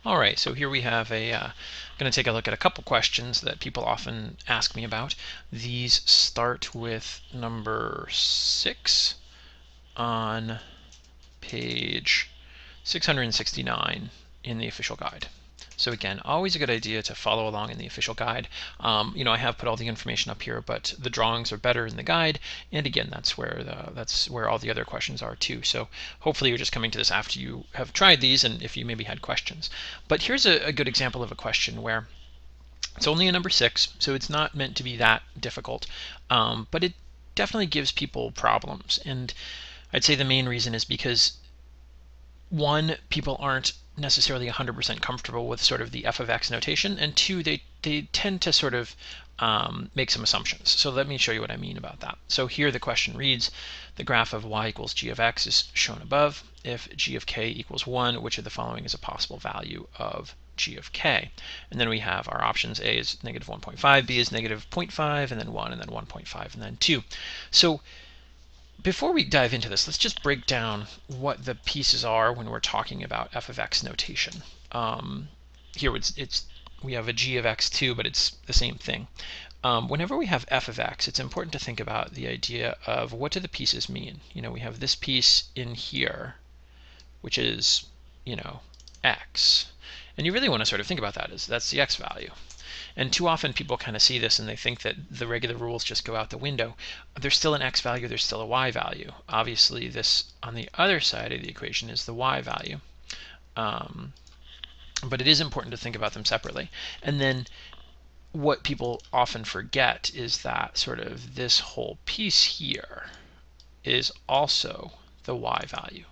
All right, so here we have going to take a look at a couple questions that people often ask me about. These start with number 6 on page 669 in the official guide. So again, always a good idea to follow along in the official guide. I have put all the information up here, but the drawings are better in the guide. And again, that's where all the other questions are too. So hopefully you're just coming to this after you have tried these, and if you maybe had questions. But here's a good example of a question where it's only a number 6, so it's not meant to be that difficult, but it definitely gives people problems. And I'd say the main reason is because, one, people aren't necessarily 100% comfortable with sort of the f of x notation, and two, they tend to sort of make some assumptions. So let me show you what I mean about that. So here the question reads, the graph of y equals g of x is shown above. If g of k equals 1, which of the following is a possible value of g of k? And then we have our options. A is negative 1.5, b is negative 0.5, and then 1, and then 1.5, and then 2. So before we dive into this, let's just break down what the pieces are when we're talking about f of x notation. Here we have a g of x too, but it's the same thing. Whenever we have f of x, it's important to think about the idea of what do the pieces mean. We have this piece in here, which is, x. And you really want to sort of think about that as that's the x value. And too often people kind of see this and they think that the regular rules just go out the window. There's still an x value, there's still a y value. Obviously this on the other side of the equation is the y value. But it is important to think about them separately. And then what people often forget is that sort of this whole piece here is also the y value.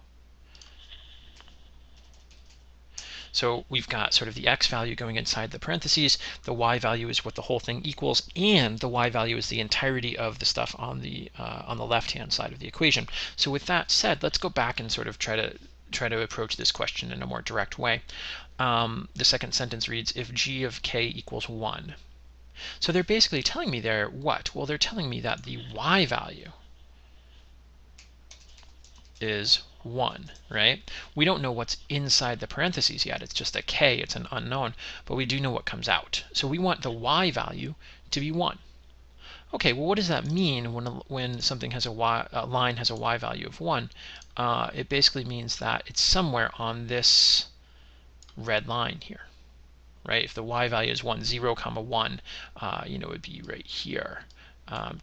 So we've got sort of the x value going inside the parentheses, the y value is what the whole thing equals, and the y value is the entirety of the stuff on the left-hand side of the equation. So with that said, let's go back and sort of try to approach this question in a more direct way. The second sentence reads, if g of k equals 1. So they're basically telling me there what? Well, they're telling me that the y value is 1, right? We don't know what's inside the parentheses yet. It's just a k, it's an unknown, but we do know what comes out. So we want the y value to be 1. Okay, well, what does that mean when something has a line has a y value of 1? It basically means that it's somewhere on this red line here, right? If the y value is 1, 0, 1, it would be right here.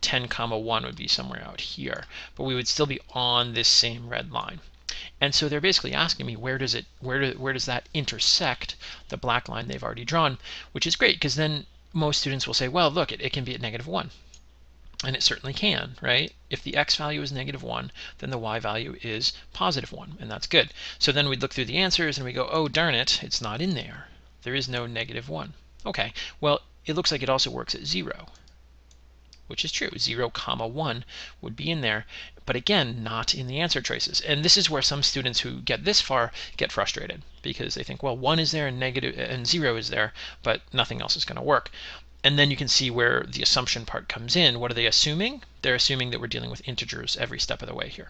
10, 1 would be somewhere out here, but we would still be on this same red line. And so they're basically asking me where does that intersect the black line they've already drawn, which is great because then most students will say, well, look, it can be at negative 1. And it certainly can, right? If the x value is negative 1, then the y value is positive 1, and that's good. So then we'd look through the answers and we go, oh, darn it, it's not in there. There is no negative 1. Okay, well, it looks like it also works at 0. Which is true. 0, 1 would be in there, but again, not in the answer choices. And this is where some students who get this far get frustrated because they think, well, 1 is there and 0 is there, but nothing else is going to work. And then you can see where the assumption part comes in. What are they assuming? They're assuming that we're dealing with integers every step of the way here.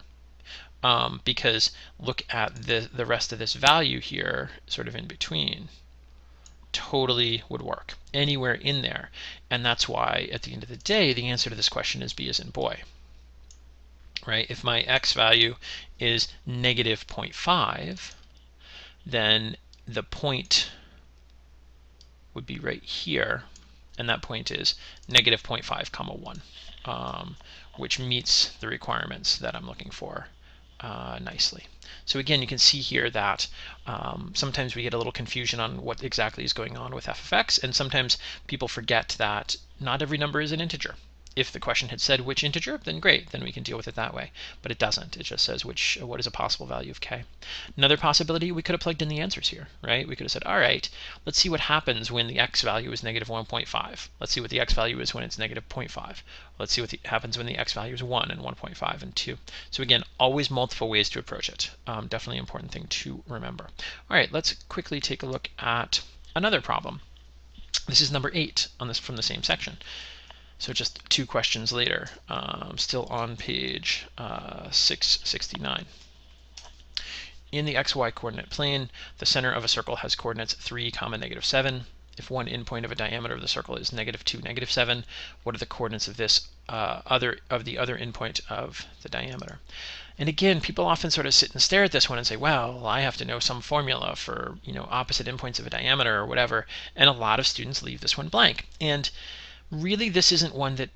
Because look at the rest of this value here, sort of in between. Totally would work anywhere in there, and that's why at the end of the day the answer to this question is B as in boy, right? If my x value is negative 0.5, then the point would be right here, and that point is negative 0.5, 1, which meets the requirements that I'm looking for nicely. So again, you can see here that sometimes we get a little confusion on what exactly is going on with f of x, and sometimes people forget that not every number is an integer. If the question had said which integer, then great, then we can deal with it that way. But it doesn't. It just says what is a possible value of k. Another possibility, we could have plugged in the answers here, right? We could have said, all right, let's see what happens when the x value is negative 1.5. Let's see what the x value is when it's negative 0.5. Let's see what happens when the x value is 1 and 1.5 and 2. So again, always multiple ways to approach it. Definitely an important thing to remember. All right, let's quickly take a look at another problem. This is number 8 on this from the same section. So just 2 questions later, still on page 669. in the xy coordinate plane, the center of a circle has coordinates 3, -7. If one endpoint of a diameter of the circle is -2, -7, what are the coordinates of this the other endpoint of the diameter? And again, people often sort of sit and stare at this one and say, well, I have to know some formula for, opposite endpoints of a diameter or whatever. And a lot of students leave this one blank. And really, this isn't one that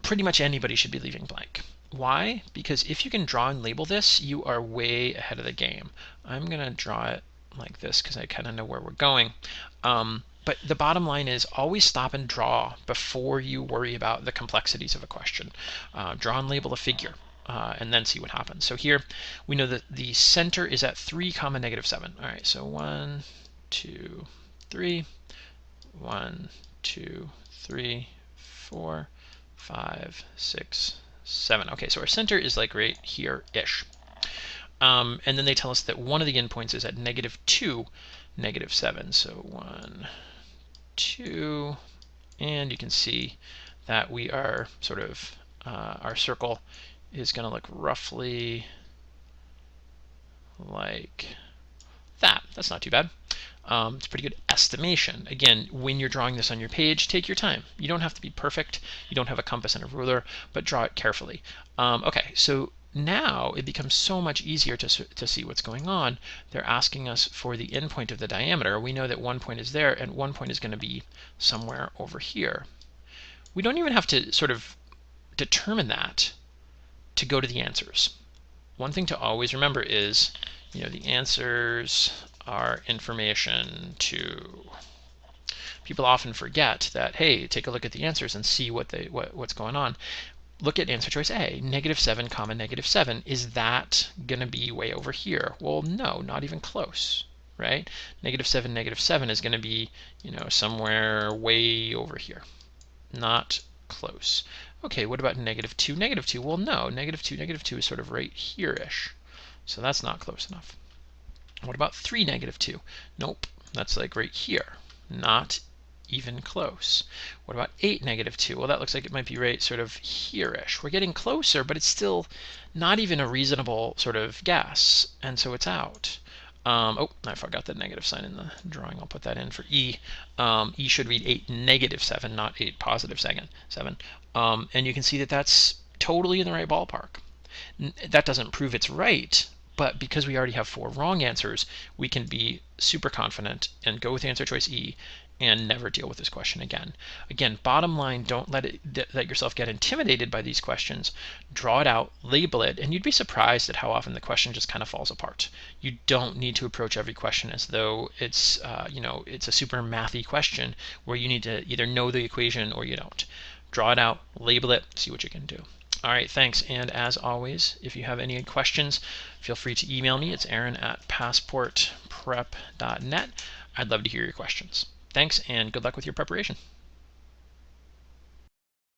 pretty much anybody should be leaving blank. Why? Because if you can draw and label this, you are way ahead of the game. I'm going to draw it like this because I kind of know where we're going. But the bottom line is always stop and draw before you worry about the complexities of a question. Draw and label a figure. And then see what happens. So here we know that the center is at 3, -7. All right, so 1, 2, 3, 1, 2, 3, 4, 5, 6, 7. Okay, so our center is like right here-ish. And then they tell us that one of the endpoints is at -2, -7. So 1, 2, and you can see that we are sort of, our circle is going to look roughly like that. That's not too bad. It's a pretty good estimation. Again, when you're drawing this on your page, take your time. You don't have to be perfect. You don't have a compass and a ruler, but draw it carefully. Okay, so now it becomes so much easier to see what's going on. They're asking us for the endpoint of the diameter. We know that one point is there, and one point is going to be somewhere over here. We don't even have to sort of determine that to go to the answers. One thing to always remember is, the answers are information too. People often forget that, hey, take a look at the answers and see what's going on. Look at answer choice A, -7, -7. Is that going to be way over here? Well, no, not even close, right? -7, -7 is going to be, somewhere way over here. Not close. Okay, what about -2, -2? Well, no, -2, -2 is sort of right here-ish. So that's not close enough. What about 3, -2? Nope, that's like right here. Not even close. What about 8, -2? Well, that looks like it might be right sort of here-ish. We're getting closer, but it's still not even a reasonable sort of guess, and so it's out. Oh, I forgot the negative sign in the drawing. I'll put that in for E. E should read 8, -7, not 8, +7. And you can see that that's totally in the right ballpark. That doesn't prove it's right, but because we already have 4 wrong answers, we can be super confident and go with answer choice E and never deal with this question again. Again, bottom line, don't let yourself get intimidated by these questions. Draw it out, label it, and you'd be surprised at how often the question just kind of falls apart. You don't need to approach every question as though it's it's a super mathy question where you need to either know the equation or you don't. Draw it out, label it, see what you can do. All right, thanks. And as always, if you have any questions, feel free to email me. It's aaron@passportprep.net. I'd love to hear your questions. Thanks, and good luck with your preparation.